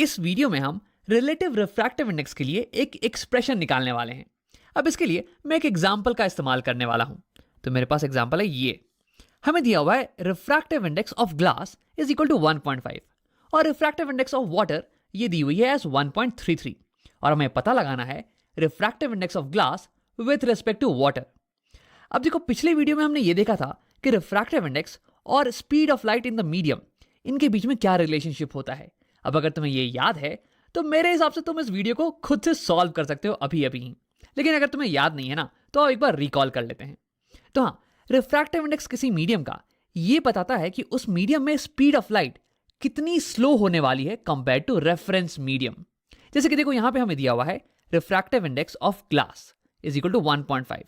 इस वीडियो में हम रिलेटिव रिफ्रैक्टिव इंडेक्स के लिए एक एक्सप्रेशन निकालने वाले हैं। अब इसके लिए मैं एक एग्जांपल का इस्तेमाल करने वाला हूं। तो मेरे पास एग्जांपल है ये। हमें दिया हुआ है refractive index of glass is equal to 1.5 और रिफ्रैक्टिव इंडेक्स ऑफ वाटर ये दी हुई है एज 1.33 और हमें पता लगाना है refractive index of glass with respect to water. अब देखो, पिछले वीडियो में हमने ये देखा था कि रिफ्रैक्टिव इंडेक्स और speed of light in the medium, इनके बीच में क्या रिलेशनशिप होता है। अब अगर तुम्हें ये याद है तो मेरे हिसाब से तुम इस वीडियो को खुद से सॉल्व कर सकते हो अभी अभी ही, लेकिन अगर तुम्हें याद नहीं है ना तो आप एक बार रिकॉल कर लेते हैं। तो हाँ, रिफ्रैक्टिव इंडेक्स किसी मीडियम का ये बताता है कि उस मीडियम में स्पीड ऑफ लाइट कितनी स्लो होने वाली है कंपेयर टू रेफरेंस मीडियम। जैसे कि देखो, यहां पे हमें दिया हुआ है refractive index of glass is equal to 1.5।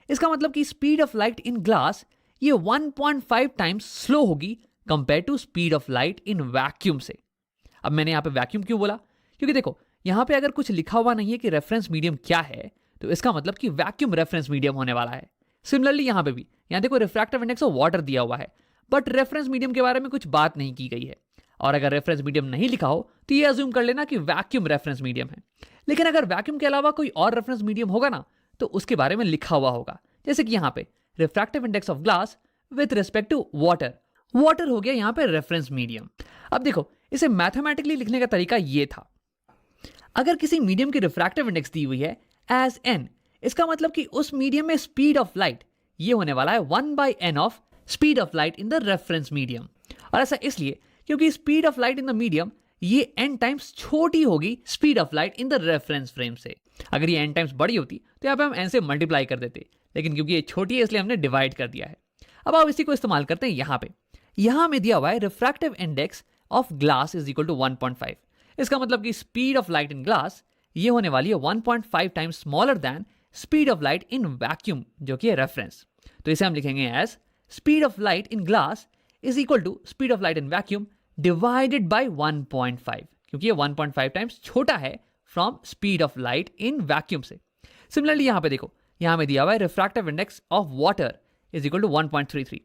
इसका मतलब कि speed of light in glass ये 1.5 टाइम्स स्लो होगी compare to speed of light in vacuum से। अब मैंने यहाँ पे वैक्यूम क्यों बोला? क्योंकि देखो, यहाँ पे अगर कुछ लिखा हुआ नहीं है कि रेफरेंस मीडियम क्या है, तो इसका मतलब कि वैक्यूम रेफरेंस मीडियम होने वाला है। सिमिलरली यहाँ पे भी, यहाँ देखो रिफ्रैक्टिव इंडेक्स ऑफ वाटर दिया हुआ है, बट रेफरेंस मीडियम के बारे में कुछ बात नहीं की गई है। और अगर रेफरेंस मीडियम नहीं लिखा हो तो ये अज्यूम कर लेना कि वैक्यूम रेफरेंस मीडियम है। लेकिन अगर वैक्यूम के अलावा कोई और रेफरेंस मीडियम होगा ना, तो उसके बारे में लिखा हुआ होगा। जैसे कि यहाँ पे refractive index of glass with respect to water, water हो गया यहाँ पे रेफरेंस मीडियम। अब देखो, इसे मैथमेटिकली लिखने का तरीका ये था। अगर किसी मीडियम की रिफ्रैक्टिव इंडेक्स दी हुई है एज n, इसका मतलब कि उस मीडियम में स्पीड ऑफ लाइट ये होने वाला है 1/n of speed of light in the reference medium. और ऐसा इसलिए क्योंकि speed of light in the medium ये n टाइम्स छोटी होगी speed of light in the reference frame से। अगर ये n टाइम्स बड़ी होती तो यहाँ पे हम n से मल्टीप्लाई कर देते, लेकिन क्योंकि ये छोटी है इसलिए हमने डिवाइड कर दिया है। अब आप इसी को इस्तेमाल करते हैं यहाँ पे। यहाँ में दिया हुआ है refractive index of glass is equal to 1.5। इसका मतलब कि speed of light in glass ये होने वाली है 1.5 times smaller than speed of light in vacuum, जो कि है रेफरेंस। तो इसे हम लिखेंगे as speed of light in glass is equal to speed of light in vacuum divided by 1.5, क्योंकि ये 1.5 टाइम्स छोटा है from speed of light in vacuum से। सिमिलरली यहाँ पे देखो, यहाँ में दिया हुआ है refractive index of water is equal to 1.33।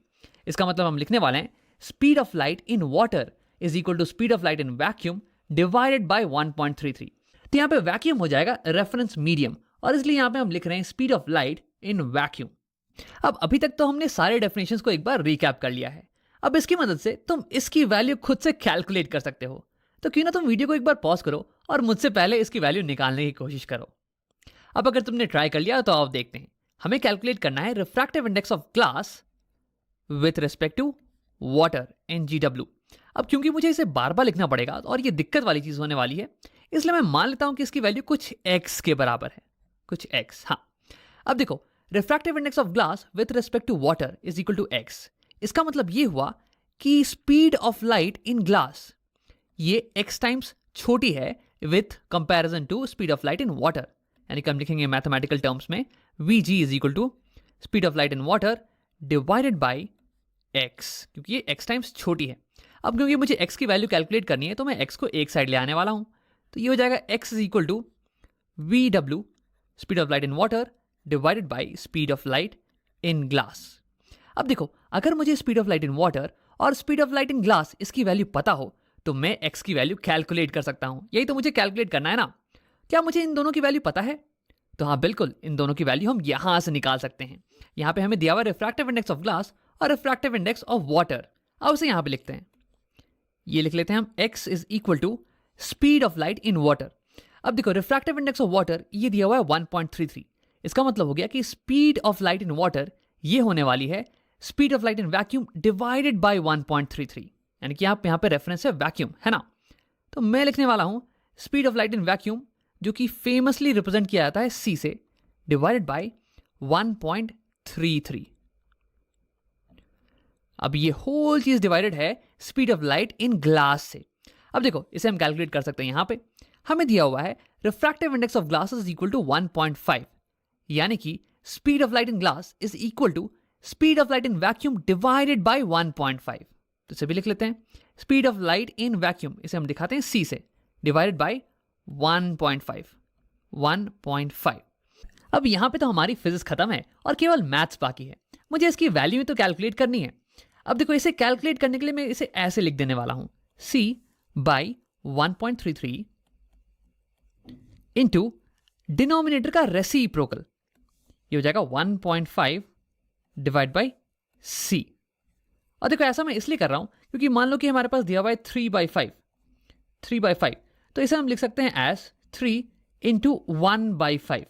इसका मतलब हम लिखने वाले हैं speed of light in water is equal to speed of light in vacuum divided by 1.33। तो यहाँ पे वैक्यूम हो जाएगा रेफरेंस मीडियम, और इसलिए यहाँ पे हम लिख रहे हैं speed of light in vacuum. अब अभी तक तो हमने सारे डेफिनेशंस को एक बार रिकैप कर लिया है। अब इसकी मदद से तुम इसकी वैल्यू खुद से कैलकुलेट कर सकते हो। तो क्यों ना तुम वीडियो को एक बार पॉज करो और मुझसे पहले इसकी वैल्यू निकालने की कोशिश करो। अब अगर तुमने ट्राई कर लिया तो आप देखते हैं, हमें कैलकुलेट करना है refractive index of glass with respect to water NGW। अब क्योंकि मुझे इसे बार बार लिखना पड़ेगा और ये दिक्कत वाली चीज होने वाली है, इसलिए मैं मान लेता हूं कि इसकी वैल्यू कुछ x के बराबर है, कुछ x। हाँ, अब देखो, refractive index of glass with respect to water is equal to x। इसका मतलब ये हुआ कि speed of light in glass ये x टाइम्स छोटी है with comparison to speed of light in water. यानी कि हम लिखेंगे मैथमेटिकल टर्म्स में Vg is equal to speed of light in water divided by x, क्योंकि ये x टाइम्स छोटी है। अब क्योंकि मुझे x की वैल्यू कैलकुलेट करनी है तो मैं x को एक साइड ले आने वाला हूं। तो ये हो जाएगा x is equal to VW speed of light in water divided by speed of light in glass. अब देखो, अगर मुझे speed of light in water और speed of light in glass इसकी वैल्यू पता हो तो मैं x की वैल्यू कैलकुलेट कर सकता हूं। यही तो मुझे कैलकुलेट करना है ना। क्या मुझे इन दोनों की वैल्यू पता है? तो हाँ, बिल्कुल, इन दोनों की वैल्यू हम यहां से निकाल सकते हैं। यहाँ पे हमें दिया हुआ रिफ्रैक्टिव इंडेक्स ऑफ ग्लास और रिफ्रैक्टिव इंडेक्स ऑफ वाटर। अब उसे यहाँ पे लिखते हैं, ये लिख लेते हैं हम x is equal to speed of light in water. अब देखो, रिफ्रैक्टिव इंडेक्स ऑफ वाटर ये दिया हुआ है 1.33। इसका मतलब हो गया कि speed of light in water ये होने वाली है speed of light in vacuum divided by 1.33, यानी कि आप यहाँ पे रेफरेंस है वैक्यूम, है ना। तो मैं लिखने वाला हूं speed of light in vacuum, जो कि फेमसली रिप्रेजेंट किया जाता है c से, डिवाइडेड बाय 1.33। अब ये होल चीज डिवाइडेड है speed of light in glass से। अब देखो, इसे हम कैलकुलेट कर सकते हैं। यहां पे हमें दिया हुआ है refractive index of glass is equal to 1.5, यानी कि speed of light in glass is equal to speed of light in vacuum divided by 1.5। तो इसे भी लिख लेते हैं, speed of light in vacuum इसे हम दिखाते हैं c से, डिवाइडेड बाय 1.5। अब यहां पे तो हमारी फिजिक्स खत्म है और केवल मैथ्स बाकी है। मुझे इसकी वैल्यू तो कैलकुलेट करनी है। अब देखो, इसे कैलकुलेट करने के लिए मैं इसे ऐसे लिख देने वाला हूं, c बाई 1.33 इंटू डिनोमिनेटर का रेसिप्रोकल, ये हो जाएगा 1.5 डिवाइड बाई सी। और देखो ऐसा मैं इसलिए कर रहा हूं क्योंकि मान लो कि हमारे पास दिया हुआ है 3/5, तो इसे हम लिख सकते हैं एज 3 इंटू 1/5।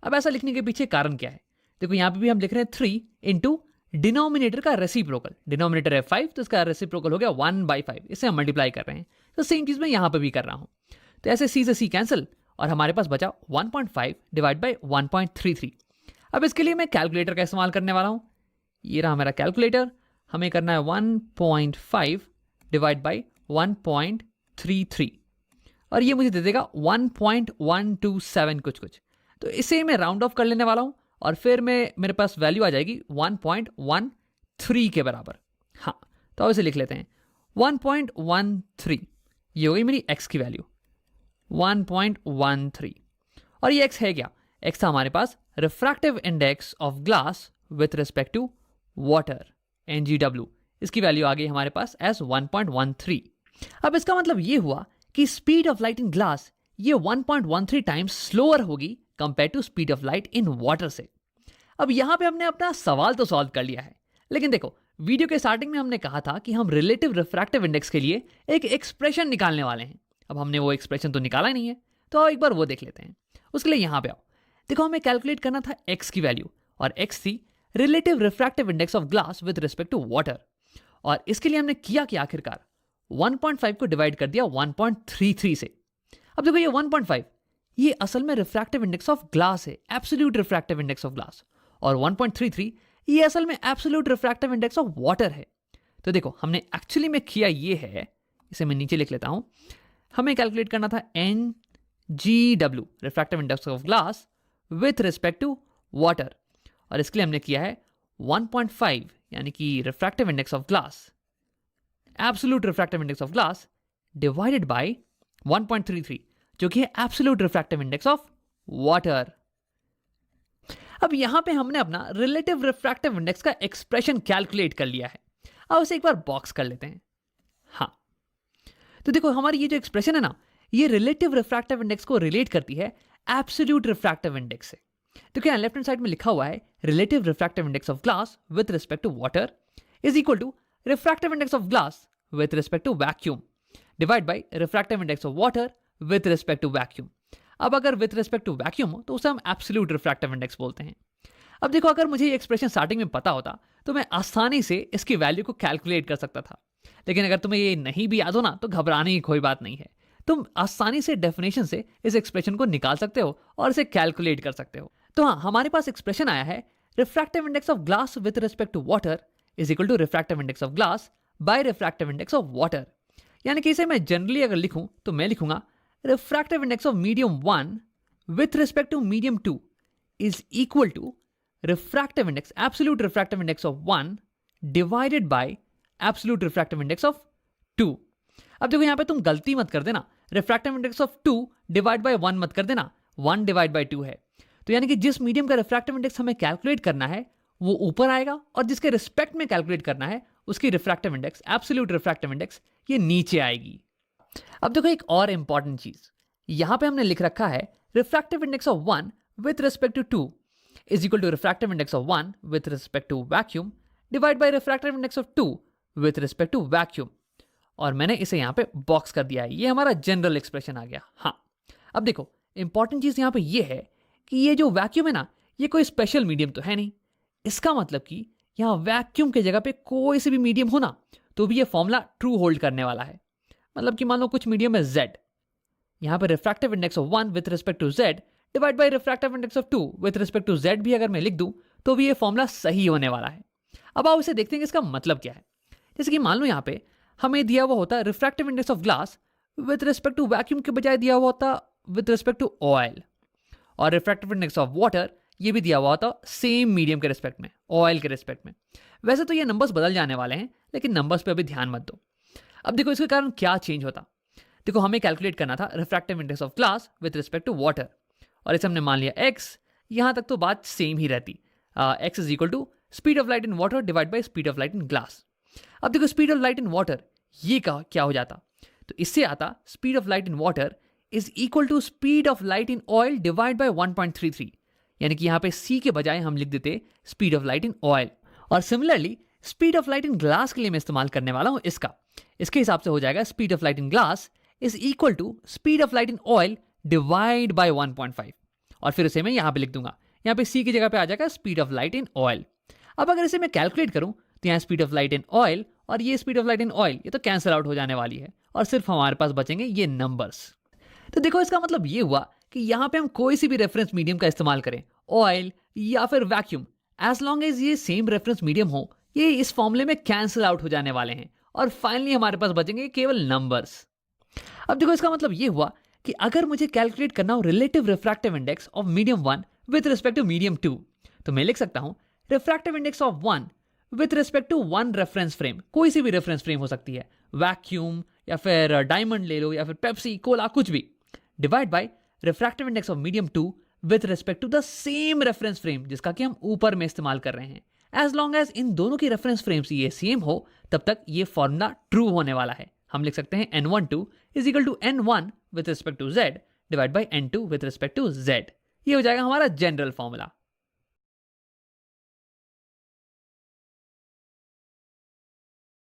अब ऐसा लिखने के पीछे कारण क्या है? देखो यहां पे भी हम लिख रहे हैं 3 इंटू डिनोमिनेटर का रेसिप्रोकल, डिनोमिनेटर है 5 तो इसका रेसिप्रोकल हो गया 1/5, इसे हम मल्टीप्लाई कर रहे हैं। तो सेम चीज मैं यहां पे भी कर रहा हूं। तो ऐसे सी से सी कैंसिल और हमारे पास बचा 1.5 डिवाइड बाई 1.33। अब इसके लिए मैं कैलकुलेटर का इस्तेमाल करने वाला हूं। ये रहा मेरा कैलकुलेटर, हमें करना है 1.5 डिवाइड बाई 1.33 और ये मुझे दे देगा 1.127 कुछ। तो इसे मैं राउंड ऑफ कर लेने वाला हूं और फिर मेरे पास वैल्यू आ जाएगी 1.13 के बराबर। हाँ, तो अब इसे लिख लेते हैं 1.13, ये हो गई मेरी x की वैल्यू 1.13। और ये x है क्या? x था हमारे पास refractive index of glass with respect to water, NGW। इसकी वैल्यू आ गई हमारे पास एज 1.13। अब इसका मतलब ये हुआ कि speed of light in glass ये 1.13 टाइम्स स्लोअर होगी compare to speed of light in water से। अब यहां पे हमने अपना सवाल तो सॉल्व कर लिया है, लेकिन देखो वीडियो के स्टार्टिंग में हमने कहा था कि हम रिलेटिव रिफ्रैक्टिव इंडेक्स के लिए एक एक्सप्रेशन निकालने वाले हैं। अब हमने वो एक्सप्रेशन तो निकाला नहीं है, तो एक बार वो देख लेते हैं। उसके लिए यहां पे आओ। देखो हमें कैलकुलेट करना था x की वैल्यू, और x थी relative refractive index of glass with respect to water. और इसके लिए हमने किया कि आखिरकार 1.5 को डिवाइड कर दिया 1.33 से। अब देखो ये 1.5 ये असल में रिफ्रैक्टिव इंडेक्स ऑफ ग्लास है, absolute refractive index of glass, और 1.33 ये असल में absolute refractive index of water है। तो देखो हमने एक्चुअली में किया ये है, इसे मैं नीचे लिख लेता हूं। हमें कैलकुलेट करना था NGW refractive index of glass with respect to water, और इसके लिए हमने किया है 1.5 यानी कि refractive index of glass, absolute refractive index of glass divided by 1.33 जो कि है absolute refractive index of water. अब यहां पे हमने अपना रिलेटिव रिफ्रैक्टिव इंडेक्स का एक्सप्रेशन कैलकुलेट कर लिया है। अब उसे एक बार बॉक्स कर लेते हैं। हाँ, तो देखो हमारी ये जो एक्सप्रेशन है ना, ये रिलेटिव रिफ्रैक्टिव इंडेक्स को रिलेट करती है एब्सोल्यूट रिफ्रैक्टिव इंडेक्स से। तो क्या लेफ्ट हैंड साइड में लिखा हुआ है relative refractive index of glass with respect to water is equal to refractive index of glass with respect to vacuum divide by refractive index of water with respect to vacuum. अब अगर with respect to vacuum हो तो उसे हम absolute refractive index बोलते हैं। अब देखो अगर मुझे ये एक्सप्रेशन स्टार्टिंग में पता होता तो मैं आसानी से इसकी वैल्यू को कैलकुलेट कर सकता था, लेकिन अगर तुम्हें ये नहीं भी याद हो ना तो घबराने की कोई बात नहीं है। तुम आसानी से डेफिनेशन से इस एक्सप्रेशन को निकाल सकते हो और इसे कैलकुलेट कर सकते हो। तो हाँ, हमारे पास एक्सप्रेशन आया है refractive index of glass with respect to water is equal to refractive index of glass by refractive index of water. यानी कि इसे मैं जनरली अगर लिखूं तो मैं लिखूंगा refractive index of medium 1 with respect to medium 2 is equal to refractive index, absolute refractive index of 1 divided by absolute refractive index of 2। अब देखो यहां पे तुम गलती मत कर देना, refractive index of 2 divide by 1 मत कर देना, 1 डिवाइड बाय 2 है। तो यानी कि जिस मीडियम का रिफ्रैक्टिव इंडेक्स हमें कैलकुलेट करना है वो ऊपर आएगा, और जिसके रिस्पेक्ट में कैलकुलेट करना है उसकी refractive index, absolute refractive index, ये नीचे आएगी। अब देखो एक और इंपॉर्टेंट चीज, यहां पे हमने लिख रखा है refractive index of 1 with respect to 2 is equal to refractive index of 1 with respect to vacuum divide by refractive index of 2 with respect to vacuum, और मैंने इसे यहां पे बॉक्स कर दिया है। ये हमारा जनरल एक्सप्रेशन आ गया। हाँ, अब देखो इंपॉर्टेंट चीज यहां पे ये है कि ये जो वैक्यूम है ना, ये कोई स्पेशल मीडियम तो है नहीं। इसका मतलब कि यहां वैक्यूम के जगह पे कोई से भी मीडियम हो ना तो भी ये फॉर्मूला ट्रू होल्ड करने वाला है। मतलब कि मान लो कुछ मीडियम है Z, यहां पे refractive index of 1 with respect to Z divide by refractive index of 2 with respect to Z भी अगर मैं लिख दूं तो भी ये फॉर्मूला सही होने वाला है। अब आओ इसे देखते हैं कि इसका मतलब क्या है। जैसे कि मान लो यहां पे हमें दिया हुआ होता refractive index of glass with respect to vacuum के बजाय दिया हुआ होता विथ रिस्पेक्ट टू ऑयल, और रिफ्रैक्टिव इंडेक्स ऑफ वाटर ये भी दिया हुआ होता सेम मीडियम के रिस्पेक्ट में, ऑयल के रिस्पेक्ट में। वैसे तो ये नंबर्स बदल जाने वाले हैं, लेकिन नंबर्स पे अभी ध्यान मत दो। अब देखो इसके कारण क्या चेंज होता। देखो हमें कैलकुलेट करना था refractive index of glass with respect to water, और इसे हमने मान लिया x, यहां तक तो बात सेम ही रहती। x is equal to speed of light in water divide by speed of light in glass. अब देखो speed of light in water ये क्या हो जाता, तो इससे आता speed of light in water is equal to speed of light in oil divide by 1.33, यानी कि यहाँ पे सी के बजाय हम लिख देते speed of light in oil. और similarly speed of light in glass के लिए मैं इस्तेमाल करने वाला हूँ इसके हिसाब से हो जाएगा speed of light in glass is equal to speed of light in oil divide by 1.5, और फिर उसे मैं यहाँ पे लिख दूंगा, यहाँ पे सी की जगह पे आ जाएगा speed of light in oil. अब अगर इसे मैं कैलकुलेट करूँ तो यहाँ speed of light in oil और ये speed of light in oil ये तो कैंसिल आउट हो जाने वाली है और सिर्फ हमारे पास बचेंगे ये नंबर्स। तो देखो इसका मतलब ये हुआ कि यहाँ पे हम कोई सी भी रेफरेंस मीडियम का इस्तेमाल करें, ऑयल या फिर वैक्यूम, एज लॉन्ग एज ये सेम रेफरेंस मीडियम हो, ये इस फॉर्मूले में कैंसिल आउट हो जाने वाले हैं और फाइनली हमारे पास बचेंगे केवल नंबर्स। अब देखो इसका मतलब ये हुआ कि अगर मुझे कैलकुलेट करना हो relative refractive index of medium 1 with respect to medium 2, तो मैं लिख सकता हूं refractive index of 1 with respect to 1 reference frame, कोई सी भी रेफरेंस फ्रेम हो सकती है, वैक्यूम या फिर डायमंड ले लो या फिर पेप्सी कोला कुछ भी, divide by refractive index of medium 2 with respect to the same reference frame जिसका कि हम ऊपर में इस्तेमाल कर रहे हैं। एज लॉन्ग एज इन दोनों की रेफरेंस फ्रेम्स ये सेम हो तब तक ये फॉर्मूला ट्रू होने वाला है। हम लिख सकते हैं n12 is equal to n1 with respect to z divide by n2 with respect to z। ये हो जाएगा हमारा जनरल फॉर्मूला।